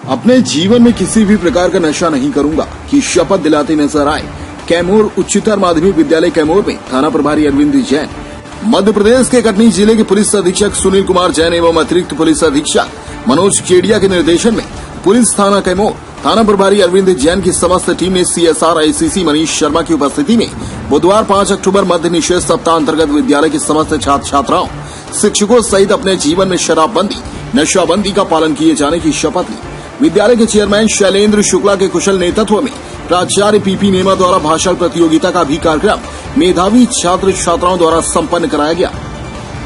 अपने जीवन में किसी भी प्रकार का नशा नहीं करूंगा की शपथ दिलाते नजर आए कैमूर उच्चतर माध्यमिक विद्यालय कैमूर में थाना प्रभारी अरविंद जैन। मध्य प्रदेश के कटनी जिले के पुलिस अधीक्षक सुनील कुमार जैन एवं अतिरिक्त पुलिस अधीक्षक मनोज केडिया के निर्देशन में पुलिस थाना कैमूर थाना प्रभारी अरविंद जैन की समस्त टीम ने CSR ICC मनीष शर्मा की उपस्थिति में बुधवार 5 अक्टूबर मध्य निषेध सप्ताह अंतर्गत विद्यालय के समस्त छात्र छात्राओं शिक्षकों सहित अपने जीवन में शराबबंदी नशाबंदी का पालन किए जाने की शपथ ली। विद्यालय के चेयरमैन शैलेंद्र शुक्ला के कुशल नेतृत्व में प्राचार्य PP नेमा द्वारा भाषण प्रतियोगिता का भी कार्यक्रम मेधावी छात्र छात्राओं द्वारा संपन्न कराया गया।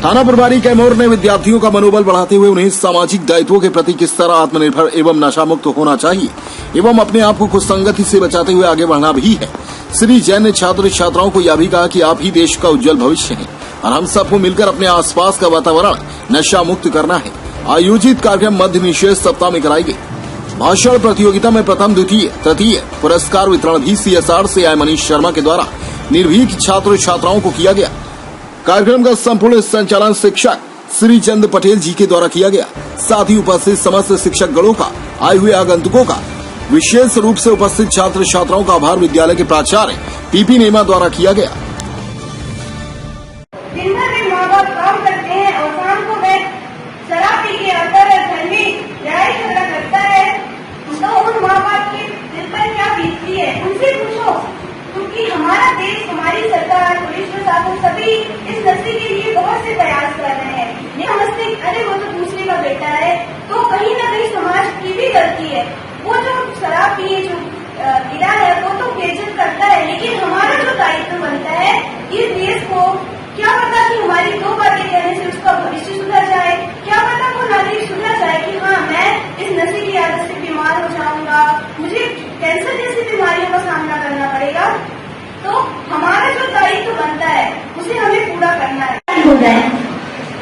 थाना प्रभारी कैमूर ने विद्यार्थियों का मनोबल बढ़ाते हुए उन्हें सामाजिक दायित्वों के प्रति किस तरह आत्मनिर्भर एवं नशामुक्त होना चाहिए एवं अपने आप को कुसंगति से बचाते हुए आगे बढ़ना भी है। श्री जैन ने छात्र छात्राओं को यह भी कहा कि आप ही देश का उज्जवल भविष्य हैं और हम सबको मिलकर अपने आसपास का वातावरण नशा मुक्त करना है। आयोजित कार्यक्रम मध्य निषेध सप्ताह में कराई गई। भाषण प्रतियोगिता में प्रथम द्वितीय तृतीय पुरस्कार वितरण भी CSR से आए मनीष शर्मा के द्वारा निर्भीक छात्र छात्राओं को किया गया। कार्यक्रम का संपूर्ण संचालन शिक्षक श्री चंद पटेल जी के द्वारा किया गया। साथ ही उपस्थित समस्त शिक्षक गणों का आए हुए आगंतुकों का विशेष रूप से उपस्थित छात्र छात्राओं का आभार विद्यालय के प्राचार्य PP नेमा द्वारा किया गया। हमारा देश, हमारी सरकार, पुलिस प्रशासन सभी इस नशे के लिए बहुत से प्रयास कर रहे हैं। ये समझते अरे वो तो दूसरे का बेटा है, तो कहीं न कहीं समाज की भी गलती है। वो जो शराब पिए जो गिरा है वो तो बेइज्जत करता है, लेकिन हमारा जो दायित्व बनता है इस देश को, क्या पता कि हमारी दो बातें कहने से उसका भविष्य सुधर जाए, क्या पता वो नागरिक सुधर जाए कि हाँ मैं इस नशे की आदत से बीमार हो जाऊंगा, मुझे कैंसर जैसी बीमारियों का सामना करना पड़ेगा। तो हमारा जो दायित्व बनता है उसे हमें पूरा करना है।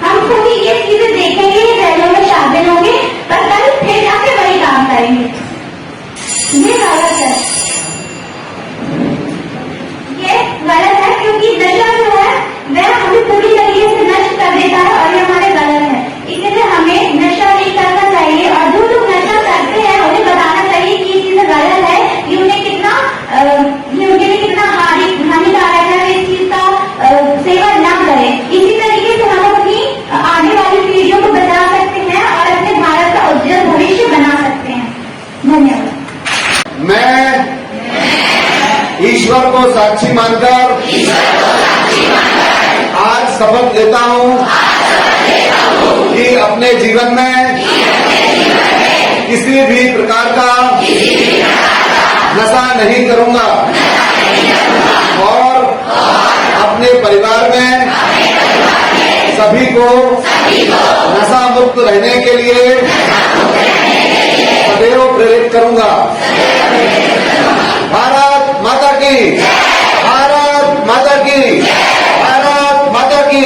हम खुद ये चीजें देखेंगे, रैलियों में शामिल होंगे, पर कल फिर जाके वही काम करेंगे। ये गलत है, ये गलत है क्योंकि नशा जो है वह हमें पूरी तरीके से नष्ट कर देता है और ये हमारे गलत है। इसलिए हमें नशा नहीं करना चाहिए और जो लोग नशा करते हैं उन्हें बताना चाहिए कि ये चीज गलत है, ये उन्हें कितना हानिकारक है, इस चीज का सेवन न करें। इसी तरीके से हम अपनी आने वाली पीढ़ियों को बचा सकते हैं और अपने भारत का उज्जवल भविष्य बना सकते हैं। धन्यवाद। मैं ईश्वर को साक्षी मानकर आज शपथ लेता हूँ कि अपने जीवन में किसी भी प्रकार का नशा नहीं करूंगा और अपने परिवार में सभी को नशा मुक्त रहने के लिए सदैव प्रेरित करूंगा। भारत माता की, भारत माता की, भारत माता की।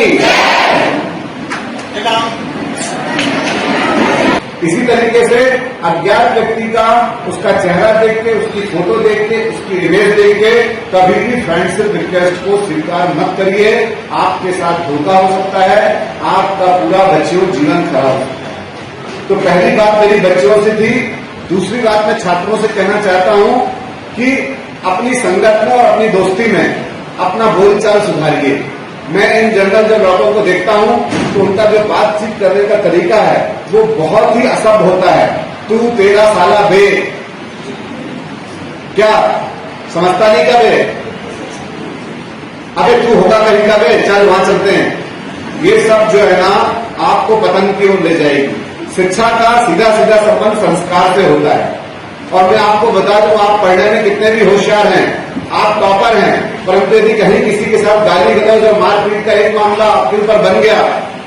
इसी तरीके से अज्ञात व्यक्ति का उसका चेहरा देख के, उसकी फोटो देख के, उसकी इमेज देख के कभी भी फ्रेंडशिप रिक्वेस्ट को स्वीकार मत करिए। आपके साथ धोखा हो सकता है, आपका पूरा बच्चों जीवन खराब हो सकता है। तो पहली बात मेरी बच्चों से थी। दूसरी बात मैं छात्रों से कहना चाहता हूं कि अपनी संगत में और अपनी दोस्ती में अपना बोलचाल सुधारिए। मैं इन जनरल जब लड़कों को देखता हूं तो उनका जो बातचीत करने का तरीका है वो बहुत ही असभ्य होता है। तू तेरा साला बे, क्या समझता नहीं का बे? अबे तू होगा कहीं का बे, चल वहां चलते हैं। ये सब जो है ना आपको पतन की ओर ले जाएगी। शिक्षा का सीधा सीधा संबंध संस्कार से होता है। और मैं आपको बता दूं, आप पढ़ने में कितने भी होशियार हैं, आप टॉपर हैं, परंतु यदि कहीं किसी के साथ गाली गलौज और मारपीट का एक मामला आपके ऊपर बन गया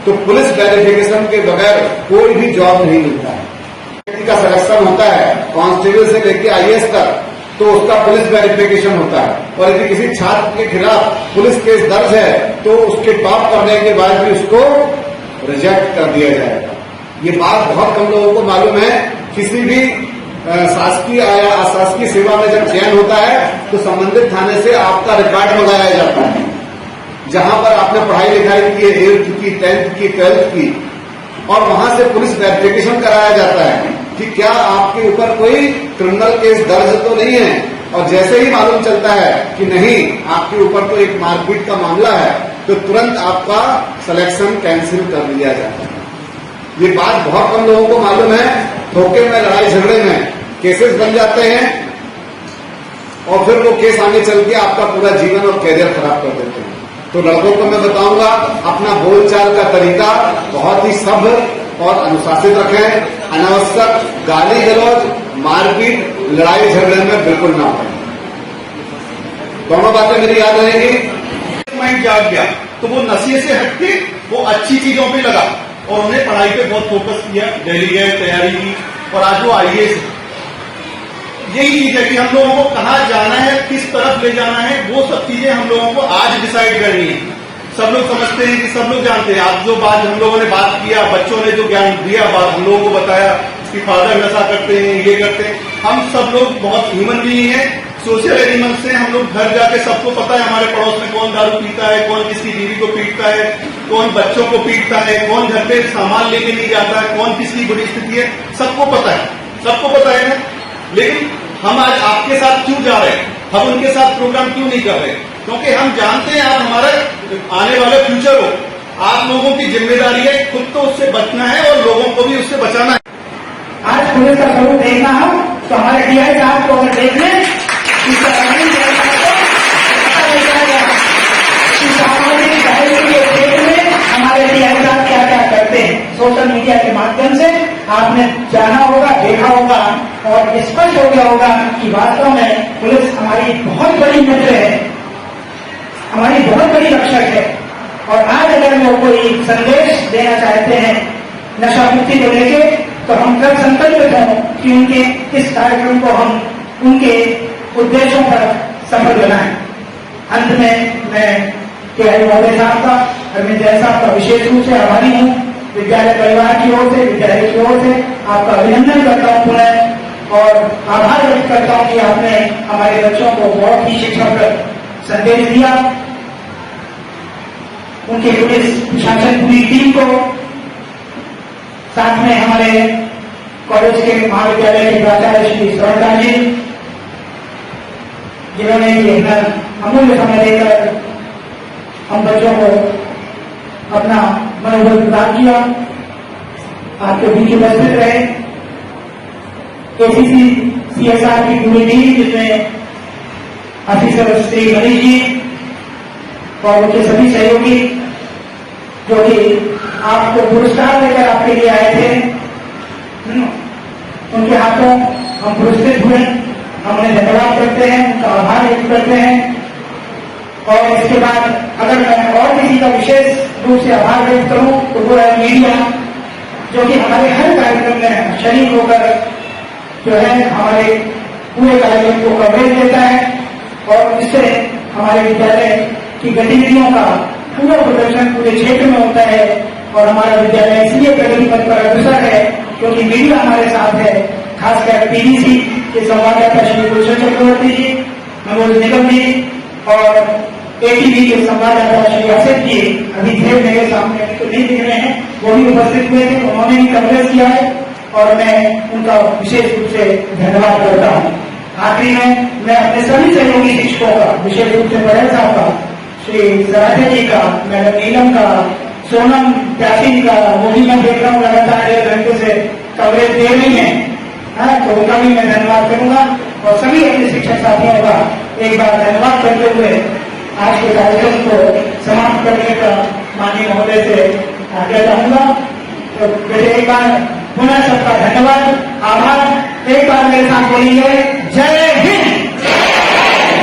तो पुलिस वेरिफिकेशन के बगैर कोई भी जॉब नहीं मिलता है। व्यक्ति का सिलेक्शन होता है कांस्टेबल से लेकर IAS तक, तो उसका पुलिस वेरिफिकेशन होता है। और यदि किसी छात्र के खिलाफ पुलिस केस दर्ज है तो उसके टॉप करने के बाद भी उसको रिजेक्ट कर दिया जाएगा। ये बात बहुत कम लोगों को मालूम है। किसी भी शासकीय या अशासकीय सेवा में जब चयन होता है तो संबंधित थाने से आपका रिकॉर्ड मंगाया जाता है। जहां पर आपने पढ़ाई लिखाई की है, 8th की, 10th की, 12th की, और वहां से पुलिस वेरिफिकेशन कराया जाता है कि क्या आपके ऊपर कोई क्रिमिनल केस दर्ज तो नहीं है, और जैसे ही मालूम चलता है कि नहीं, आपके ऊपर तो एक मारपीट का मामला है, तो तुरंत आपका सिलेक्शन कैंसिल कर दिया जाता है। ये बात बहुत कम लोगों को मालूम है। धोखे में, लड़ाई झगड़े में केसेस बन जाते हैं और फिर वो केस आगे चल के आपका पूरा जीवन और कैरियर खराब कर देते हैं। तो लड़कों को मैं बताऊंगा, अपना बोलचाल का तरीका बहुत ही सभ्य और अनुशासित रखें। अनावश्यक गाली गलौज, मारपीट, लड़ाई झगड़े में बिल्कुल ना पड़े। दोनों बातें मेरी याद रहेंगी। माइंड जाग गया तो वो नशे से हटके वो अच्छी चीजों पे लगा और उन्हें पढ़ाई पे बहुत फोकस किया, दिल्ली गए, तैयारी की और आज वो आईएएस। यही चीज है कि हम लोगों को कहाँ जाना है, किस तरफ ले जाना है, वो सब चीजें हम लोगों को आज डिसाइड करनी है। सब लोग समझते हैं कि सब लोग जानते हैं। आज जो बात हम लोगों ने बात किया, बच्चों ने जो ज्ञान दिया, बात हम लोगों को बताया कि फादर नशा करते हैं, ये करते हैं। हम सब लोग बहुत ह्यूमन बीइंग हैं, सोशल एनिमल्स से। हम लोग घर जाके सबको पता है हमारे पड़ोस में कौन दारू पीता है, कौन किसकी बीवी को पीटता है, कौन बच्चों को पीटता है, कौन घर पे सामान लेके नहीं जाता है, कौन किसकी बुरी स्थिति है, सबको पता है, सबको पता है ना। लेकिन हम आज आपके साथ क्यों जा रहे हैं, हम उनके साथ प्रोग्राम क्यों नहीं कर रहे? क्योंकि हम जानते हैं आप हमारा आने वाला फ्यूचर हो। आप लोगों की जिम्मेदारी है खुद तो उससे बचना है और लोगों को भी उससे बचाना है। आज पुलिस का स्वरूप देखना हो तो हमारे डीआई साहब को अगर देख लें, हमारे डीआई साहब क्या क्या करते हैं सोशल मीडिया के माध्यम से आपने जाना होगा, देखा होगा और स्पष्ट हो गया होगा कि वास्तव में पुलिस हमारी बहुत बड़ी मित्र है, हमारी बहुत बड़ी रक्षक है। और आज अगर वो कोई संदेश देना चाहते हैं नशा मुक्ति को लेके, तो हम सब संकल्पित हों कि उनके इस कार्यक्रम को हम उनके उद्देश्यों पर सफल बनाएं। अंत में मैं टीआई महोदय साहब का, अरविंद जैन साहब का विशेष रूप से आभारी हूँ। विद्यालय परिवार की ओर से, विद्यालय की ओर से आपका अभिनंदन करता हूँ पुनः, और आभार व्यक्त करता हूँ कि आपने हमारे बच्चों को बहुत ही शिक्षाप्रद संदेश दिया। उनके पुलिस प्रशासन पूरी टीम को, साथ में हमारे कॉलेज के महाविद्यालय के प्राचार्य श्री सरकार जी, जिन्होंने ये अमूल्य समय देकर हम बच्चों को अपना मनोबल प्रदान किया, आपके बीच उपस्थित रहे। एसीसी सीएसआर की पूरी टीम, जिसमें ऑफिसर श्री मनीष जी और उनके सभी सहयोगी, जो कि आपको पुरस्कार लेकर आपके लिए आए थे, उनके हाथों हम पुरस्कृत हुए। हम उन्हें धन्यवाद करते हैं, उनका आभार व्यक्त करते हैं। और इसके बाद अगर मैं और किसी का विशेष रूप से आभार व्यक्त करूं तो वो है मीडिया, जो कि हमारे हर कार्यक्रम में शरीक होकर जो है हमारे पूरे कार्यक्रम को कवरेज देता है और इससे हमारे विद्यालय की गतिविधियों का पूरा प्रदर्शन पूरे क्षेत्र में होता है। और हमारा विद्यालय इसलिए प्रगति पथ पर अग्रसर है क्योंकि मीडिया हमारे साथ है, खासकर पीडीसी के संवाददाता श्री गुलशन चक्रवर्ती जी, मनोज निगम जी और एटीवी के संवाददाता श्री असित जी अभी थे मेरे सामने, तो नहीं दिख रहे हैं, वो भी उपस्थित हुए थे, उन्होंने भी कवरेज किया है और मैं उनका विशेष रूप से धन्यवाद करता हूँ। आखिरी में मैं अपने सभी सहयोगी शिक्षकों का, विशेष रूप से पटेल साहब का, श्री सराठे जी का, मैडम नीलम का, सोनम त्यासी का, वो भी मैं देख रहा हूँ लगातार 1 घंटे से कवरेज दे रही है, तो उनका भी मैं धन्यवाद करूंगा। और सभी अपने शिक्षक साथियों का एक बार धन्यवाद करते हुए आज के कार्यक्रम को समाप्त करने का माननीय महोदय से आज्ञा चाहूंगा। तो मेरे एक बार पुनः सबका धन्यवाद, आभार। एक बार मेरे साथ बोलिए, जय हिंद,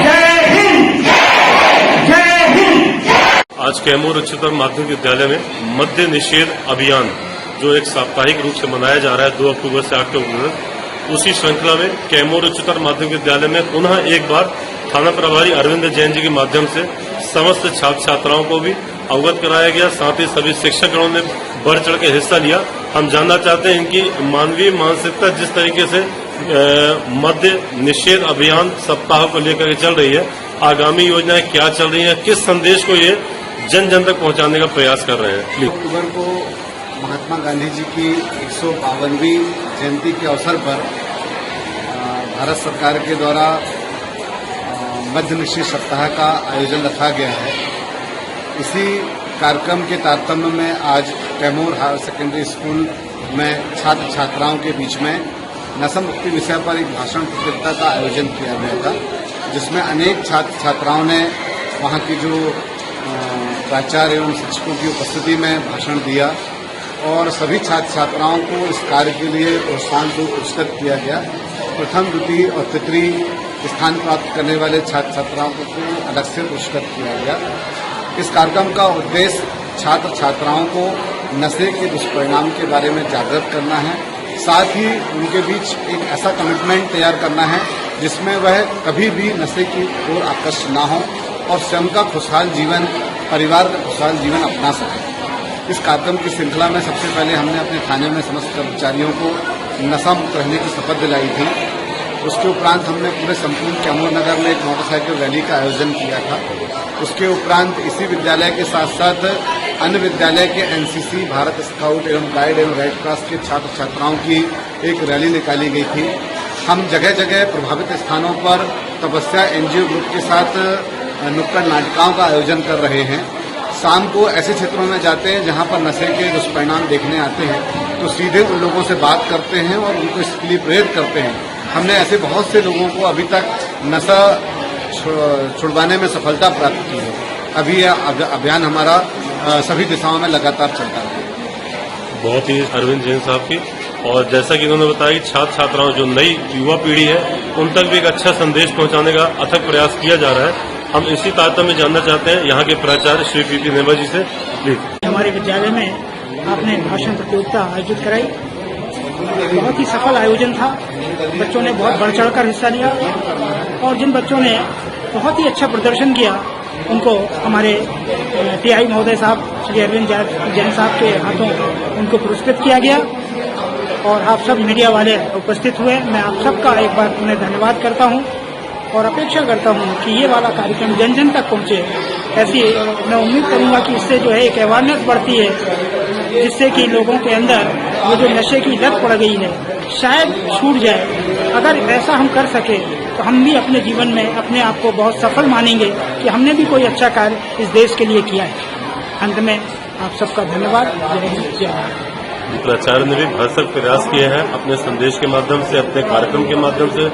जय हिंद, जय हिंद। आज कैमूर उच्चतर माध्यमिक विद्यालय में मद्य निषेध अभियान जो एक साप्ताहिक रूप से मनाया जा रहा है 2 अक्टूबर से 8 अक्टूबर तक, उसी श्रृंखला में कैमूर उच्चतर माध्यमिक विद्यालय में पुनः एक बार थाना प्रभारी अरविंद जैन जी के माध्यम से समस्त छात्र छात्राओं को भी अवगत कराया गया, साथ ही सभी शिक्षकों ने बढ़ चढ़ के हिस्सा लिया। हम जानना चाहते हैं इनकी मानवीय मानसिकता जिस तरीके से मद्य निषेध अभियान सप्ताह को लेकर के चल रही है, आगामी योजनाएं क्या चल रही हैं, किस संदेश को ये जन जन तक पहुंचाने का प्रयास कर रहे हैं। प्लीज। अक्टूबर को महात्मा गांधी जी की 152वीं जयंती के अवसर पर भारत सरकार के द्वारा मद्य निषेध सप्ताह का आयोजन रखा गया है। इसी कार्यक्रम के तारतम्य में आज कैमूर हायर सेकेंडरी स्कूल में छात्र छात्राओं के बीच में नशा मुक्ति विषय पर एक भाषण प्रतियोगिता का आयोजन किया गया था, जिसमें अनेक छात्र छात्राओं ने वहां की जो प्राचार्य एवं शिक्षकों की उपस्थिति में भाषण दिया और सभी छात्र छात्राओं को इस कार्य के लिए प्रोत्साहन स्वरूप पुरस्कृत किया गया। प्रथम, द्वितीय और तृतीय स्थान प्राप्त करने वाले छात्र छात्राओं को अलग से पुरस्कृत किया गया। इस कार्यक्रम का उद्देश्य छात्र छात्राओं को नशे के दुष्परिणाम के बारे में जागृत करना है, साथ ही उनके बीच एक ऐसा कमिटमेंट तैयार करना है जिसमें वह कभी भी नशे की ओर आकर्षित न हो और स्वयं का खुशहाल जीवन, परिवार का खुशहाल जीवन अपना सके। इस कार्यक्रम की श्रृंखला में सबसे पहले हमने अपने थाने में समस्त कर्मचारियों को नशा मुक्त रहने की शपथ दिलाई थी। उसके उपरांत हमने पूरे संपूर्ण कैमूर नगर में एक मोटरसाइकिल रैली का आयोजन किया था। उसके उपरांत इसी विद्यालय के साथ साथ अन्य विद्यालय के एनसीसी, भारत स्काउट एवं गाइड एवं रेड क्रॉस के छात्र छात्राओं की एक रैली निकाली गई थी। हम जगह जगह प्रभावित स्थानों पर तपस्या एनजीओ ग्रुप के साथ नुक्कड़ नाटिकाओं का आयोजन कर रहे हैं। शाम को ऐसे क्षेत्रों में जाते हैं जहां पर नशे के दुष्परिणाम देखने आते हैं, तो सीधे उन लोगों से बात करते हैं और उनको इसके लिए प्रेरित करते हैं। हमने ऐसे बहुत से लोगों को अभी तक नशा छुड़वाने में सफलता प्राप्त की है। अभी यह अभियान हमारा सभी दिशाओं में लगातार चलता है। बहुत ही अरविंद जैन साहब की, और जैसा कि उन्होंने बताया कि छात्र छात्राओं जो नई युवा पीढ़ी है उन तक भी एक अच्छा संदेश पहुंचाने का अथक प्रयास किया जा रहा है। हम इसी तारतम्य में जानना चाहते हैं यहाँ के प्राचार्य श्री पीपी नेमा जी से। प्लीज। हमारे विद्यालय में आपने भाषण प्रतियोगिता आयोजित कराई, बहुत ही सफल आयोजन था। बच्चों ने बहुत बढ़ चढ़कर हिस्सा लिया और जिन बच्चों ने बहुत ही अच्छा प्रदर्शन किया उनको हमारे टीआई महोदय साहब श्री अरविंद जैन साहब के हाथों उनको पुरस्कृत किया गया और आप सब मीडिया वाले उपस्थित हुए। मैं आप सबका एक बार उन्हें धन्यवाद करता हूं और अपेक्षा करता हूं कि ये वाला कार्यक्रम जन जन तक पहुंचे। ऐसी मैं उम्मीद करूंगा कि इससे जो है एक अवेयरनेस बढ़ती है, जिससे कि लोगों के अंदर वो जो नशे की लत पड़ गई है शायद छूट जाए। अगर ऐसा हम कर सके तो हम भी अपने जीवन में अपने आप को बहुत सफल मानेंगे कि हमने भी कोई अच्छा कार्य इस देश के लिए किया है। अंत में आप सबका धन्यवाद। जय हिंद, जय भारत। प्राचार्य ने भी भरसक प्रयास किए हैं अपने संदेश के माध्यम से, अपने कार्यक्रम के माध्यम से,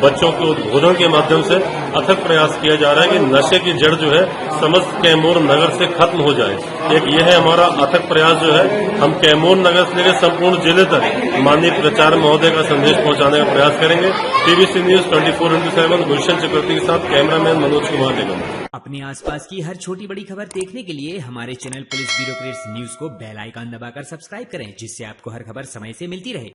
बच्चों के उद्बोधन के माध्यम से अथक प्रयास किया जा रहा है कि नशे की जड़ जो है समस्त कैमूर नगर से खत्म हो जाए। एक ये है हमारा अथक प्रयास जो है, हम कैमूर नगर से लेकर संपूर्ण जिले तक माननीय प्राचार्य महोदय का संदेश पहुंचाने का प्रयास करेंगे। टीवीसी न्यूज 24/7 गुलशन चक्रवर्ती के साथ कैमरामैन मनोज कुमार निगम। अपने आसपास की हर छोटी बड़ी खबर देखने के लिए हमारे चैनल पुलिस ब्यूरोक्रेट्स न्यूज को बेल आइकन दबाकर सब्सक्राइब करें, जिससे आपको हर खबर समय से मिलती रहे।